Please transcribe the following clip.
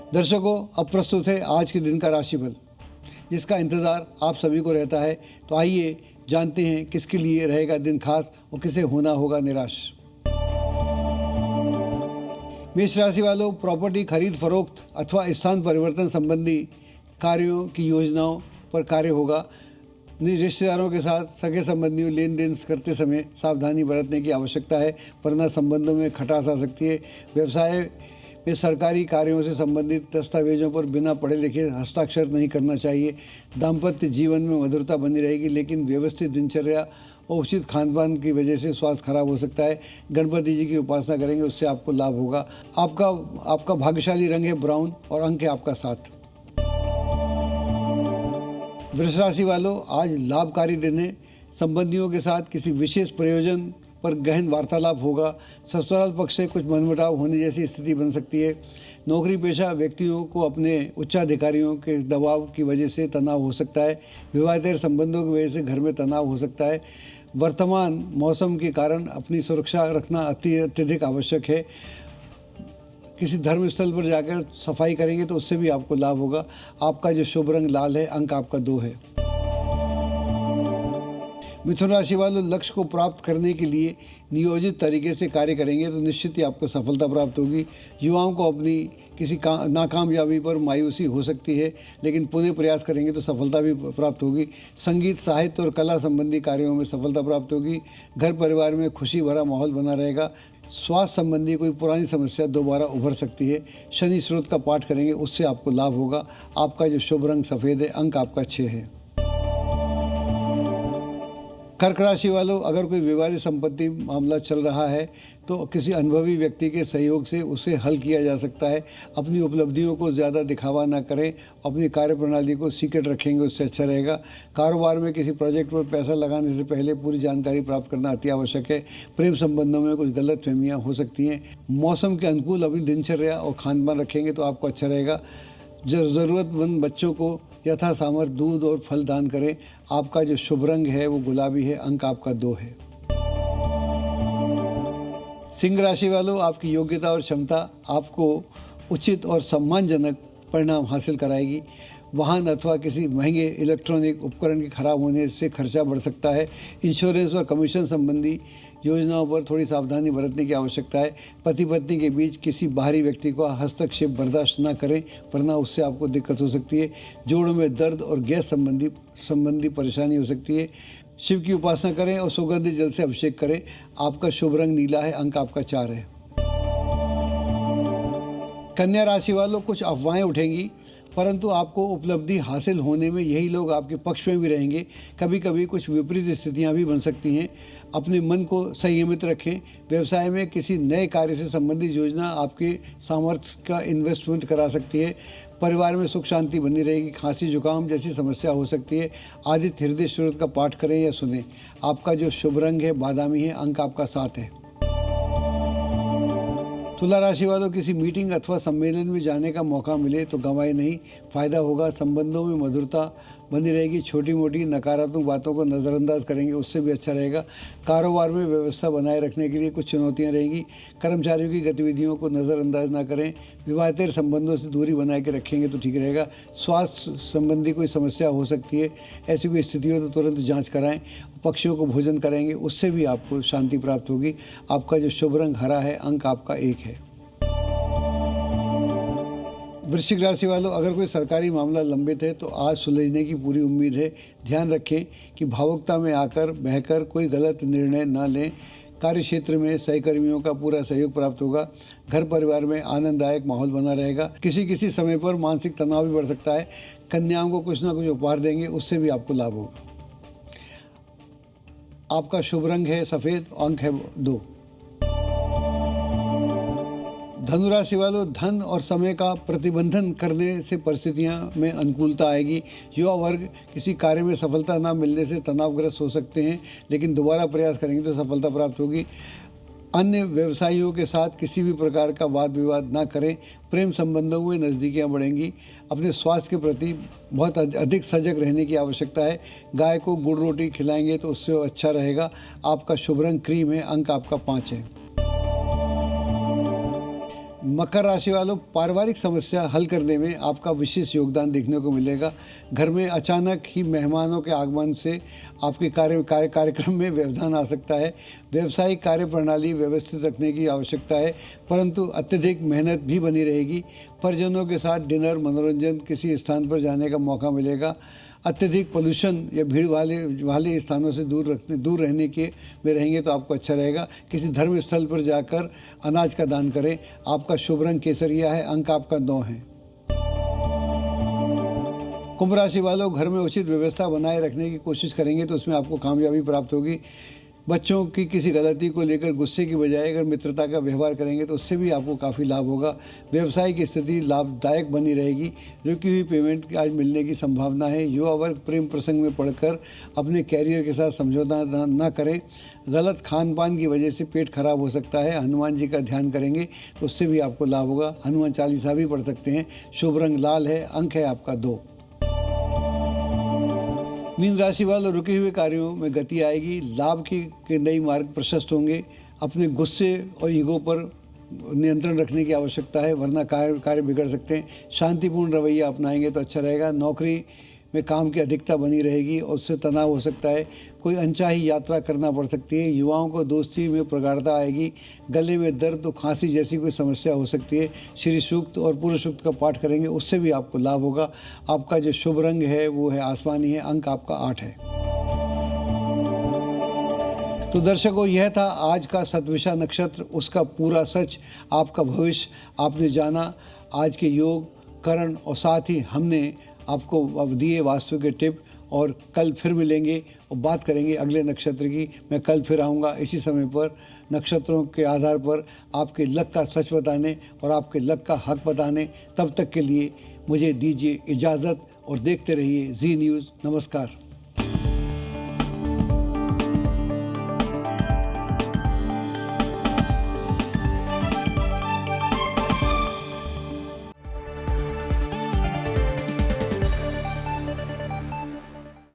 दर्शकों, अब प्रस्तुत है आज के दिन का राशिफल, जिसका इंतज़ार आप सभी को रहता है। तो आइए जानते हैं किसके लिए रहेगा दिन खास और किसे होना होगा निराश। मेष राशि वालों, प्रॉपर्टी खरीद फरोख्त अथवा स्थान परिवर्तन संबंधी कार्यों की योजनाओं पर कार्य होगा। रिश्तेदारों के साथ सगे संबंधियों लेन देन करते समय सावधानी बरतने की आवश्यकता है, वरना संबंधों में खटास आ सकती है। व्यवसाय में सरकारी कार्यों से संबंधित दस्तावेजों पर बिना पढ़े लिखे हस्ताक्षर नहीं करना चाहिए। दाम्पत्य जीवन में मधुरता बनी रहेगी, लेकिन व्यवस्थित दिनचर्या और उचित खान पान की वजह से स्वास्थ्य खराब हो सकता है। गणपति जी की उपासना करेंगे, उससे आपको लाभ होगा। आपका भाग्यशाली रंग है ब्राउन और अंक है आपका 7। वृष राशि वालों, आज लाभकारी दिन है। संबंधियों के साथ किसी विशेष प्रयोजन पर गहन वार्तालाप होगा। ससुराल पक्ष से कुछ मनमुटाव होने जैसी स्थिति बन सकती है। नौकरी पेशा व्यक्तियों को अपने उच्चाधिकारियों के दबाव की वजह से तनाव हो सकता है। विवाहेतर संबंधों की वजह से घर में तनाव हो सकता है। वर्तमान मौसम के कारण अपनी सुरक्षा रखना अत्यधिक आवश्यक है। किसी धर्म स्थल पर जाकर सफाई करेंगे तो उससे भी आपको लाभ होगा। आपका जो शुभ रंग लाल है, अंक आपका 2 है। मिथुन राशि वालों, लक्ष्य को प्राप्त करने के लिए नियोजित तरीके से कार्य करेंगे तो निश्चित ही आपको सफलता प्राप्त होगी। युवाओं को अपनी किसी नाकामयाबी पर मायूसी हो सकती है, लेकिन पुनः प्रयास करेंगे तो सफलता भी प्राप्त होगी। संगीत, साहित्य और कला संबंधी कार्यों में सफलता प्राप्त होगी। घर परिवार में खुशी भरा माहौल बना रहेगा। स्वास्थ्य संबंधी कोई पुरानी समस्या दोबारा उभर सकती है। शनि स्रोत का पाठ करेंगे, उससे आपको लाभ होगा। आपका जो शुभ रंग सफ़ेद है, अंक आपका 6 है। कर्क राशि वालों, अगर कोई विवादित संपत्ति मामला चल रहा है तो किसी अनुभवी व्यक्ति के सहयोग से उसे हल किया जा सकता है। अपनी उपलब्धियों को ज़्यादा दिखावा ना करें, अपनी कार्यप्रणाली को सीक्रेट रखेंगे, उससे अच्छा रहेगा। कारोबार में किसी प्रोजेक्ट पर पैसा लगाने से पहले पूरी जानकारी प्राप्त करना अति आवश्यक है। प्रेम संबंधों में कुछ गलतफहमियां हो सकती हैं। मौसम के अनुकूल अपनी दिनचर्या और खान पान रखेंगे तो आपको अच्छा रहेगा। ज़रूरतमंद बच्चों को यथा सामर्थ्य दूध और फल दान करें। आपका जो शुभ रंग है वो गुलाबी है, अंक आपका 2 है। सिंह राशि वालों, आपकी योग्यता और क्षमता आपको उचित और सम्मानजनक परिणाम हासिल कराएगी। वाहन अथवा किसी महंगे इलेक्ट्रॉनिक उपकरण के खराब होने से खर्चा बढ़ सकता है। इंश्योरेंस और कमीशन संबंधी योजनाओं पर थोड़ी सावधानी बरतने की आवश्यकता है। पति पत्नी के बीच किसी बाहरी व्यक्ति को हस्तक्षेप बर्दाश्त न करें, वरना उससे आपको दिक्कत हो सकती है। जोड़ों में दर्द और गैस संबंधी परेशानी हो सकती है। शिव की उपासना करें और सुगंधित जल से अभिषेक करें। आपका शुभ रंग नीला है, अंक आपका 4 है। कन्या राशि वालों, कुछ अफवाहें उठेंगी, परंतु आपको उपलब्धि हासिल होने में यही लोग आपके पक्ष में भी रहेंगे। कभी कभी कुछ विपरीत स्थितियां भी बन सकती हैं। अपने मन को संयमित रखें। व्यवसाय में किसी नए कार्य से संबंधित योजना आपके सामर्थ्य का इन्वेस्टमेंट करा सकती है। परिवार में सुख शांति बनी रहेगी। खांसी जुकाम जैसी समस्या हो सकती है। आदित्य हृदय स्रोत का पाठ करें या सुनें। आपका जो शुभ रंग है बादामी है, अंक आपका 7 है। तुला राशि वालों, किसी मीटिंग अथवा सम्मेलन में जाने का मौका मिले तो गंवाए नहीं, फायदा होगा। संबंधों में मधुरता बनी रहेगी। छोटी मोटी नकारात्मक बातों को नज़रअंदाज करेंगे, उससे भी अच्छा रहेगा। कारोबार में व्यवस्था बनाए रखने के लिए कुछ चुनौतियां रहेंगी। कर्मचारियों की गतिविधियों को नज़रअंदाज ना करें। विवाहेतर संबंधों से दूरी बना के रखेंगे तो ठीक रहेगा। स्वास्थ्य संबंधी कोई समस्या हो सकती है, ऐसी कोई स्थिति हो तो तुरंत जाँच कराएँ। पक्षियों को भोजन कराएंगे, उससे भी आपको शांति प्राप्त होगी। आपका जो शुभ रंग हरा है, अंक आपका 1 है। वृश्चिक राशि वालों, अगर कोई सरकारी मामला लंबित है तो आज सुलझने की पूरी उम्मीद है। ध्यान रखें कि भावुकता में आकर बहकर कोई गलत निर्णय न लें। कार्य क्षेत्र में सहकर्मियों का पूरा सहयोग प्राप्त होगा। घर परिवार में आनंददायक माहौल बना रहेगा। किसी समय पर मानसिक तनाव भी बढ़ सकता है। कन्याओं को कुछ ना कुछ उपहार देंगे, उससे भी आपको लाभ होगा। आपका शुभ रंग है सफ़ेद, अंक है 2। धनुराशि वालों, धन और समय का प्रतिबंधन करने से परिस्थितियां में अनुकूलता आएगी। युवा वर्ग किसी कार्य में सफलता न मिलने से तनावग्रस्त हो सकते हैं, लेकिन दोबारा प्रयास करेंगे तो सफलता प्राप्त होगी। अन्य व्यवसायियों के साथ किसी भी प्रकार का वाद विवाद ना करें। प्रेम संबंधों में नज़दीकियाँ बढ़ेंगी। अपने स्वास्थ्य के प्रति बहुत अधिक सजग रहने की आवश्यकता है। गाय को गुड़ रोटी खिलाएंगे तो उससे अच्छा रहेगा। आपका शुभ रंग क्रीम है, अंक आपका 5 है। मकर राशि वालों, पारिवारिक समस्या हल करने में आपका विशेष योगदान देखने को मिलेगा। घर में अचानक ही मेहमानों के आगमन से आपके कार्यक्रम में व्यवधान आ सकता है। व्यवसायिक कार्य प्रणाली व्यवस्थित रखने की आवश्यकता है, परंतु अत्यधिक मेहनत भी बनी रहेगी। परिजनों के साथ डिनर, मनोरंजन, किसी स्थान पर जाने का मौका मिलेगा। अत्यधिक पोल्यूशन या भीड़ वाले स्थानों से दूर रहने के में रहेंगे तो आपको अच्छा रहेगा। किसी धर्म स्थल पर जाकर अनाज का दान करें। आपका शुभ रंग केसरिया है, अंक आपका 9 है। कुंभ राशि वालों, घर में उचित व्यवस्था बनाए रखने की कोशिश करेंगे तो उसमें आपको कामयाबी प्राप्त होगी। बच्चों की किसी गलती को लेकर गुस्से की बजाय अगर मित्रता का व्यवहार करेंगे तो उससे भी आपको काफ़ी लाभ होगा। व्यवसाय की स्थिति लाभदायक बनी रहेगी। रुकी हुई पेमेंट आज मिलने की संभावना है। युवा वर्ग प्रेम प्रसंग में पड़कर अपने कैरियर के साथ समझौता ना करें। गलत खान पान की वजह से पेट खराब हो सकता है। हनुमान जी का ध्यान करेंगे तो उससे भी आपको लाभ होगा। हनुमान चालीसा भी पढ़ सकते हैं। शुभ रंग लाल है, अंक है आपका 2। मीन राशि वालों, रुके हुए कार्यों में गति आएगी। लाभ के नई मार्ग प्रशस्त होंगे। अपने गुस्से और ईगो पर नियंत्रण रखने की आवश्यकता है, वरना कार्य बिगड़ सकते हैं। शांतिपूर्ण रवैया अपनाएंगे तो अच्छा रहेगा। नौकरी में काम की अधिकता बनी रहेगी और उससे तनाव हो सकता है। कोई अनचाही यात्रा करना पड़ सकती है। युवाओं को दोस्ती में प्रगाढ़ता आएगी। गले में दर्द तो खांसी जैसी कोई समस्या हो सकती है। श्री सूक्त और पूर्व सूक्त का पाठ करेंगे, उससे भी आपको लाभ होगा। आपका जो शुभ रंग है वो है आसमानी है, अंक आपका 8 है। तो दर्शकों, यह था आज का शतभिषा नक्षत्र, उसका पूरा सच, आपका भविष्य आपने जाना। आज के योग, करण और साथ ही हमने आपको दिए वास्तु के टिप। और कल फिर मिलेंगे और बात करेंगे अगले नक्षत्र की। मैं कल फिर आऊँगा इसी समय पर, नक्षत्रों के आधार पर आपके लक का सच बताने और आपके लक का हक बताने। तब तक के लिए मुझे दीजिए इजाज़त और देखते रहिए जी न्यूज़। नमस्कार।